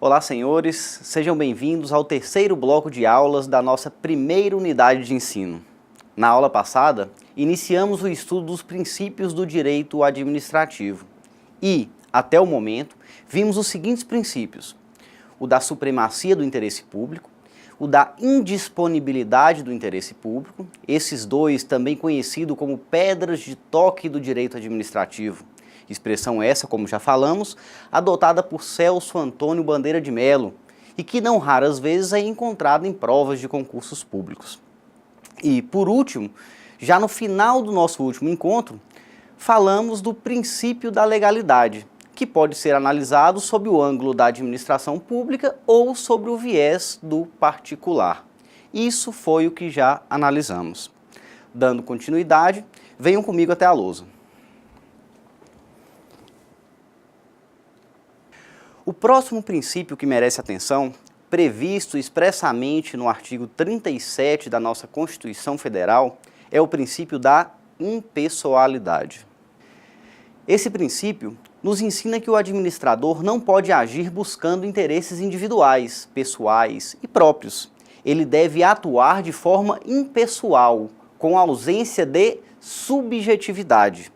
Olá, senhores, sejam bem-vindos ao terceiro bloco de aulas da nossa primeira unidade de ensino. Na aula passada, iniciamos o estudo dos princípios do direito administrativo e, até o momento, vimos os seguintes princípios: o da supremacia do interesse público, o da indisponibilidade do interesse público, esses dois também conhecidos como pedras de toque do direito administrativo, expressão essa, como já falamos, adotada por Celso Antônio Bandeira de Melo e que não raras vezes é encontrada em provas de concursos públicos. E, por último, já no final do nosso último encontro, falamos do princípio da legalidade, que pode ser analisado sob o ângulo da administração pública ou sobre o viés do particular. Isso foi o que já analisamos. Dando continuidade, venham comigo até a lousa. O próximo princípio que merece atenção, previsto expressamente no artigo 37 da nossa Constituição Federal, é o princípio da impessoalidade. Esse princípio nos ensina que o administrador não pode agir buscando interesses individuais, pessoais e próprios. Ele deve atuar de forma impessoal, com ausência de subjetividade.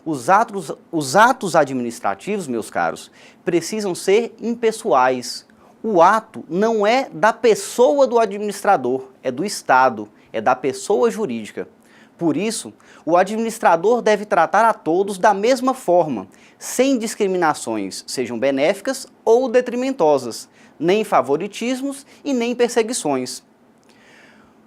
Os atos administrativos, meus caros, precisam ser impessoais. O ato não é da pessoa do administrador, é do Estado, é da pessoa jurídica. Por isso, o administrador deve tratar a todos da mesma forma, sem discriminações, sejam benéficas ou detrimentosas, nem favoritismos e nem perseguições.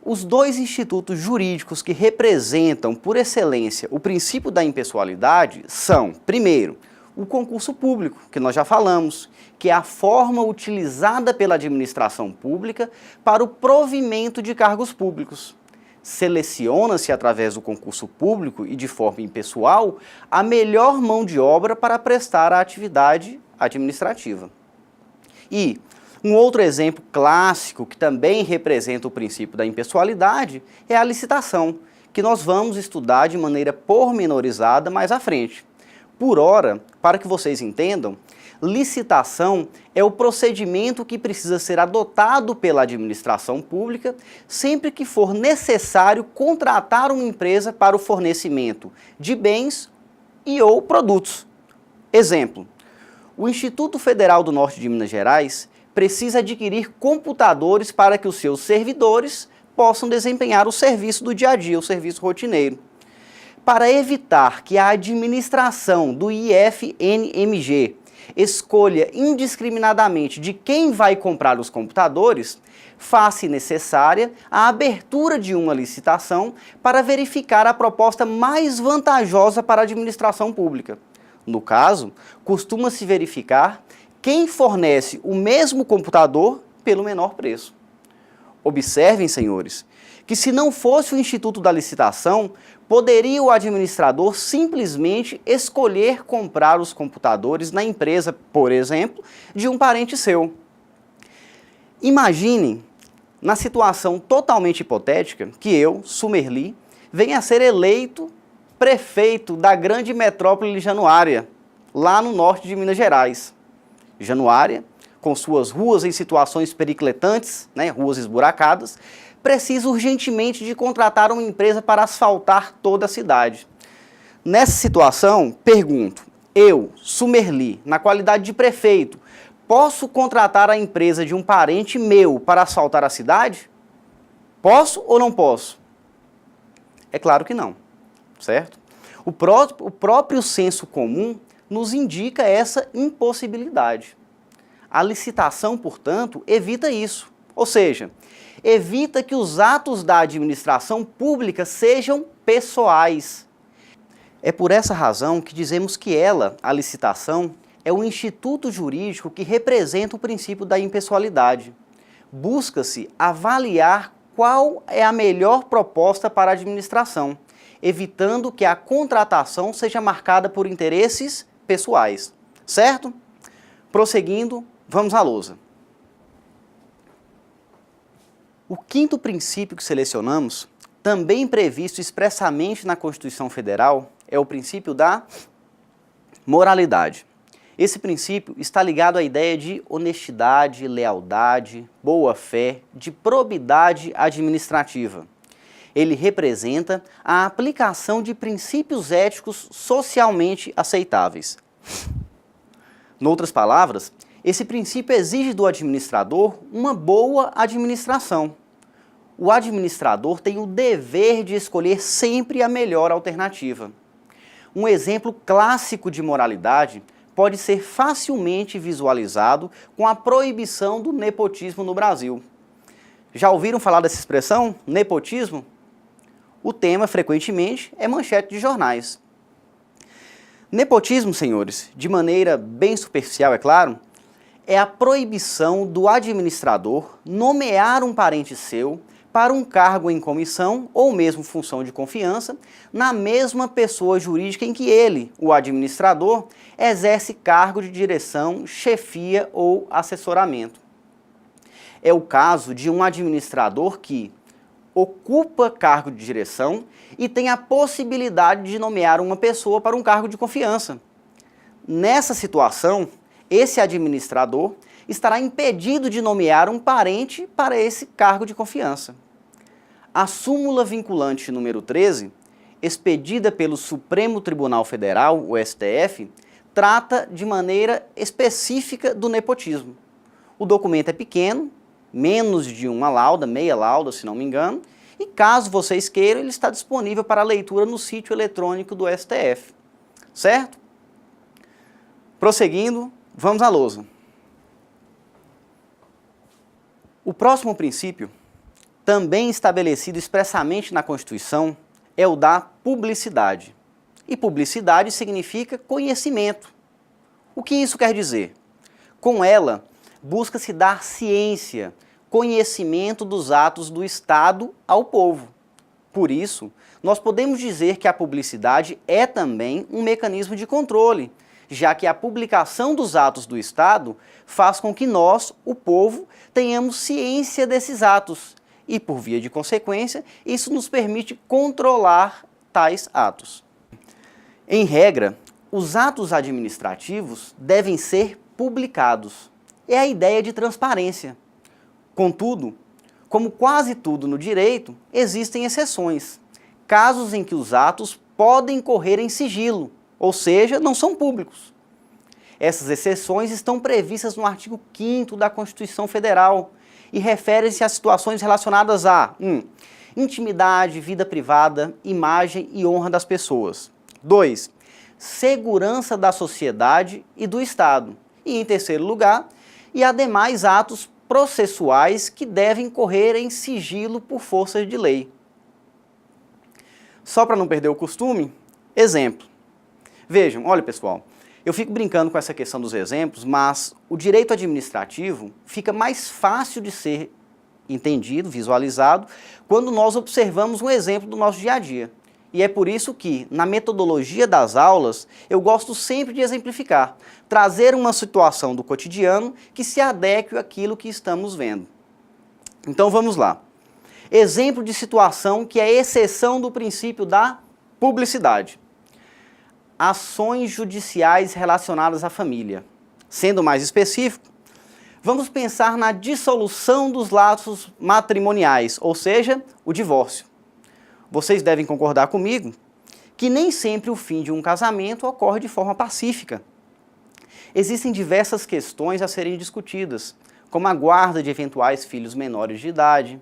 Os dois institutos jurídicos que representam, por excelência, o princípio da impessoalidade são, primeiro, o concurso público, que nós já falamos, que é a forma utilizada pela administração pública para o provimento de cargos públicos. Seleciona-se através do concurso público e de forma impessoal a melhor mão de obra para prestar a atividade administrativa. E um outro exemplo clássico que também representa o princípio da impessoalidade é a licitação, que nós vamos estudar de maneira pormenorizada mais à frente. Por ora, para que vocês entendam, licitação é o procedimento que precisa ser adotado pela administração pública sempre que for necessário contratar uma empresa para o fornecimento de bens e ou produtos. Exemplo, o Instituto Federal do Norte de Minas Gerais precisa adquirir computadores para que os seus servidores possam desempenhar o serviço do dia a dia, o serviço rotineiro. Para evitar que a administração do IFNMG escolha indiscriminadamente de quem vai comprar os computadores, faz-se necessária a abertura de uma licitação para verificar a proposta mais vantajosa para a administração pública. No caso, costuma-se verificar quem fornece o mesmo computador pelo menor preço. Observem, senhores, que se não fosse o Instituto da Licitação, poderia o administrador simplesmente escolher comprar os computadores na empresa, por exemplo, de um parente seu. Imaginem, na situação totalmente hipotética, que eu, Sumerli, venha a ser eleito prefeito da grande metrópole Januária, lá no norte de Minas Gerais. Januária, com suas ruas em situações periclitantes, ruas esburacadas, precisa urgentemente de contratar uma empresa para asfaltar toda a cidade. Nessa situação, pergunto, eu, Sumerli, na qualidade de prefeito, posso contratar a empresa de um parente meu para asfaltar a cidade? Posso ou não posso? É claro que não, certo? O próprio senso comum nos indica essa impossibilidade. A licitação, portanto, evita isso, ou seja, evita que os atos da administração pública sejam pessoais. É por essa razão que dizemos que ela, a licitação, é um instituto jurídico que representa o princípio da impessoalidade. Busca-se avaliar qual é a melhor proposta para a administração, evitando que a contratação seja marcada por interesses pessoais. Certo? Prosseguindo, vamos à lousa. O quinto princípio que selecionamos, também previsto expressamente na Constituição Federal, é o princípio da moralidade. Esse princípio está ligado à ideia de honestidade, lealdade, boa-fé, de probidade administrativa. Ele representa a aplicação de princípios éticos socialmente aceitáveis. Noutras palavras, esse princípio exige do administrador uma boa administração. O administrador tem o dever de escolher sempre a melhor alternativa. Um exemplo clássico de moralidade pode ser facilmente visualizado com a proibição do nepotismo no Brasil. Já ouviram falar dessa expressão, nepotismo? O tema, frequentemente, é manchete de jornais. Nepotismo, senhores, de maneira bem superficial, é claro, é a proibição do administrador nomear um parente seu para um cargo em comissão ou mesmo função de confiança na mesma pessoa jurídica em que ele, o administrador, exerce cargo de direção, chefia ou assessoramento. É o caso de um administrador que ocupa cargo de direção e tem a possibilidade de nomear uma pessoa para um cargo de confiança. Nessa situação, esse administrador estará impedido de nomear um parente para esse cargo de confiança. A súmula vinculante número 13, expedida pelo Supremo Tribunal Federal, o STF, trata de maneira específica do nepotismo. O documento é pequeno, menos de uma lauda, meia lauda, se não me engano, e caso vocês queiram, ele está disponível para leitura no sítio eletrônico do STF. Certo? Prosseguindo, vamos à lousa. O próximo princípio, também estabelecido expressamente na Constituição, é o da publicidade. E publicidade significa conhecimento. O que isso quer dizer? Com ela, busca-se dar ciência, conhecimento dos atos do Estado ao povo. Por isso, nós podemos dizer que a publicidade é também um mecanismo de controle, já que a publicação dos atos do Estado faz com que nós, o povo, tenhamos ciência desses atos e, por via de consequência, isso nos permite controlar tais atos. Em regra, os atos administrativos devem ser publicados. É a ideia de transparência. Contudo, como quase tudo no direito, existem exceções. Casos em que os atos podem correr em sigilo, ou seja, não são públicos. Essas exceções estão previstas no artigo 5º da Constituição Federal e referem-se a situações relacionadas a intimidade, vida privada, imagem e honra das pessoas. 2. Segurança da sociedade e do Estado. E, em terceiro lugar, e há demais atos processuais que devem correr em sigilo por força de lei. Só para não perder o costume, exemplo. Vejam, olha pessoal, eu fico brincando com essa questão dos exemplos, mas o direito administrativo fica mais fácil de ser entendido, visualizado, quando nós observamos um exemplo do nosso dia a dia. E é por isso que, na metodologia das aulas, eu gosto sempre de exemplificar, trazer uma situação do cotidiano que se adeque àquilo que estamos vendo. Então vamos lá. Exemplo de situação que é exceção do princípio da publicidade. Ações judiciais relacionadas à família. Sendo mais específico, vamos pensar na dissolução dos laços matrimoniais, ou seja, o divórcio. Vocês devem concordar comigo que nem sempre o fim de um casamento ocorre de forma pacífica. Existem diversas questões a serem discutidas, como a guarda de eventuais filhos menores de idade,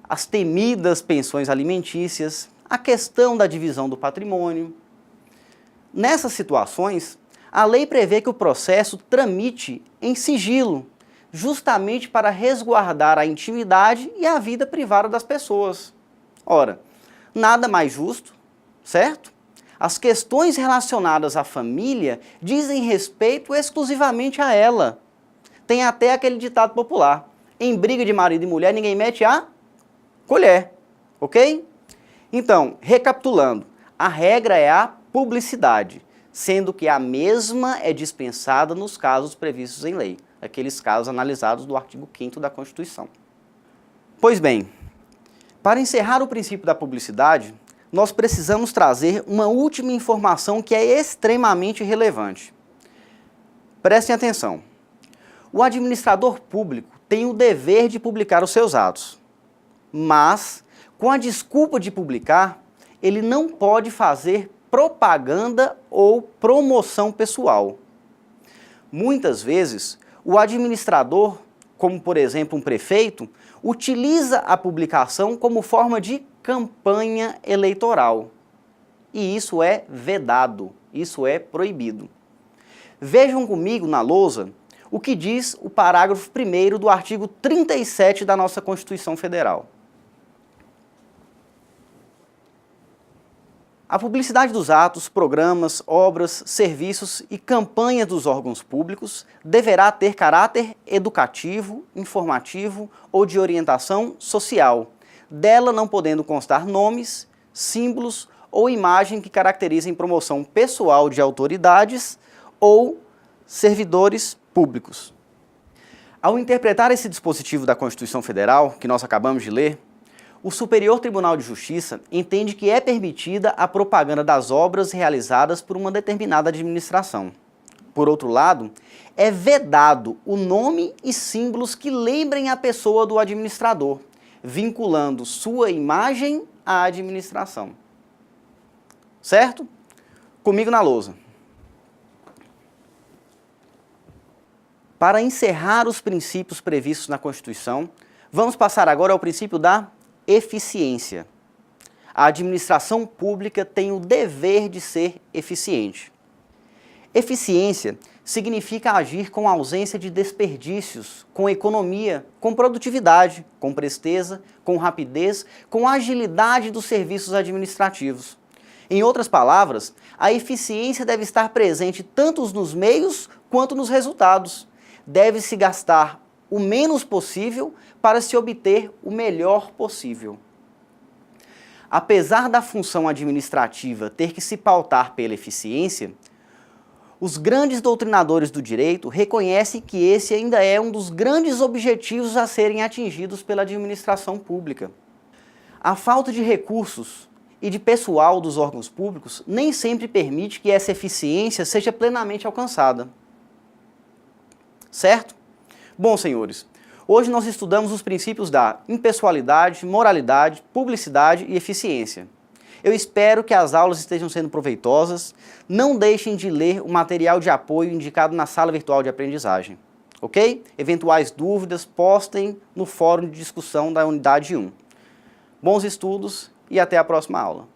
as temidas pensões alimentícias, a questão da divisão do patrimônio. Nessas situações, a lei prevê que o processo tramite em sigilo, justamente para resguardar a intimidade e a vida privada das pessoas. Ora, nada mais justo, certo? As questões relacionadas à família dizem respeito exclusivamente a ela. Tem até aquele ditado popular: em briga de marido e mulher ninguém mete a colher, ok? Então, recapitulando, a regra é a publicidade, sendo que a mesma é dispensada nos casos previstos em lei, aqueles casos analisados do artigo 5º da Constituição. Pois bem, para encerrar o princípio da publicidade, nós precisamos trazer uma última informação que é extremamente relevante. Prestem atenção. O administrador público tem o dever de publicar os seus atos, mas, com a desculpa de publicar, ele não pode fazer propaganda ou promoção pessoal. Muitas vezes, o administrador, como por exemplo um prefeito, utiliza a publicação como forma de campanha eleitoral. E isso é vedado, isso é proibido. Vejam comigo na lousa o que diz o parágrafo 1º do artigo 37 da nossa Constituição Federal. A publicidade dos atos, programas, obras, serviços e campanhas dos órgãos públicos deverá ter caráter educativo, informativo ou de orientação social, dela não podendo constar nomes, símbolos ou imagem que caracterizem promoção pessoal de autoridades ou servidores públicos. Ao interpretar esse dispositivo da Constituição Federal, que nós acabamos de ler, o Superior Tribunal de Justiça entende que é permitida a propaganda das obras realizadas por uma determinada administração. Por outro lado, é vedado o nome e símbolos que lembrem a pessoa do administrador, vinculando sua imagem à administração. Certo? Comigo na lousa. Para encerrar os princípios previstos na Constituição, vamos passar agora ao princípio da eficiência. A administração pública tem o dever de ser eficiente. Eficiência significa agir com ausência de desperdícios, com economia, com produtividade, com presteza, com rapidez, com agilidade dos serviços administrativos. Em outras palavras, a eficiência deve estar presente tanto nos meios quanto nos resultados. Deve-se gastar o menos possível para se obter o melhor possível. Apesar da função administrativa ter que se pautar pela eficiência, os grandes doutrinadores do direito reconhecem que esse ainda é um dos grandes objetivos a serem atingidos pela administração pública. A falta de recursos e de pessoal dos órgãos públicos nem sempre permite que essa eficiência seja plenamente alcançada. Certo? Bom, senhores, hoje nós estudamos os princípios da impessoalidade, moralidade, publicidade e eficiência. Eu espero que as aulas estejam sendo proveitosas. Não deixem de ler o material de apoio indicado na sala virtual de aprendizagem. Ok? Eventuais dúvidas, postem no fórum de discussão da unidade 1. Bons estudos e até a próxima aula.